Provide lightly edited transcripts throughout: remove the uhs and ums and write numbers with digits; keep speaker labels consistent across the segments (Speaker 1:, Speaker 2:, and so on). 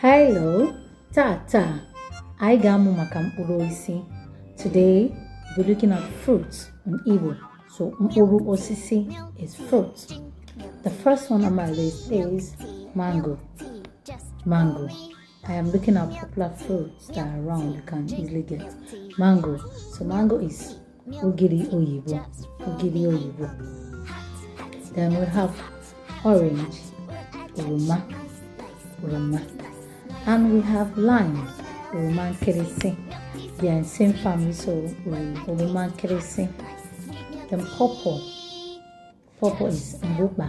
Speaker 1: Hello, Tata. I gamu maka mkpụrụ osisi. Today, we're looking at fruits in Igbo. So, mkpụrụ osisi is fruit. The first one on my list is mango. Mango. I am looking at popular fruits that are around you can easily get. Mango. So, mango is ugiri oyibo. Ugiri oyibo. Then we have orange. Uruma. Uruma. And we have lime, Roman Kerese. They are in same family, so Roman Kerese. Then purple. Purple is Mbuba.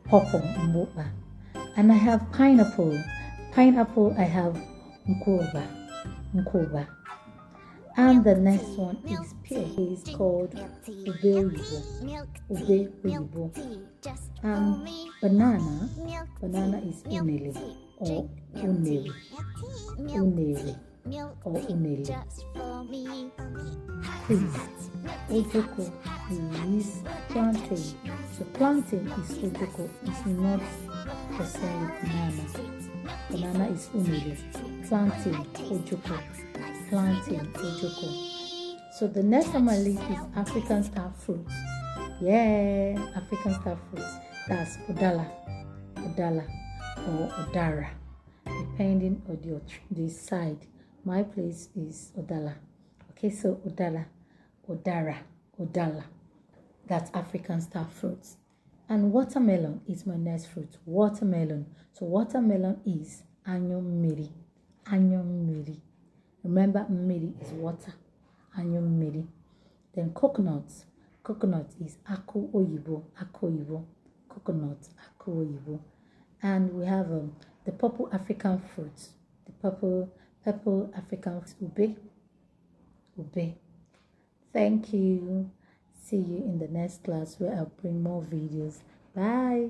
Speaker 1: Purple Mbuba. And I have pineapple. Pineapple, I have Nkoba. Nkoba. And the next one is pear. It's called Ube Uyibo. Ube Uyibo. And banana. Banana is Unele or Unere. Unere or Unele. Please, Ojoko is plantain. So plantain is Ojoko. It's not the same with banana. Banana is Unele. Plantain, Ojoko. Plantain, Ojoko. So the next on my list is African star fruits. Yeah, African star fruits. That's Odala, Odala, or Odara, depending on the side. My place is Odala. Okay, so Odala, Odara, Odala. That's African star fruits. And watermelon is my next fruit. Watermelon. So watermelon is Anyo Miri. Anyo Miri. Remember, Miri is water. Anyo Miri. Then coconuts. Coconut is Aku Oyibo. Aku Oyibo. Coconut, Aku Oyibo. And we have the purple African fruits. The purple African fruits. Ube. Ube. Thank you. See you in the next class where I'll bring more videos. Bye.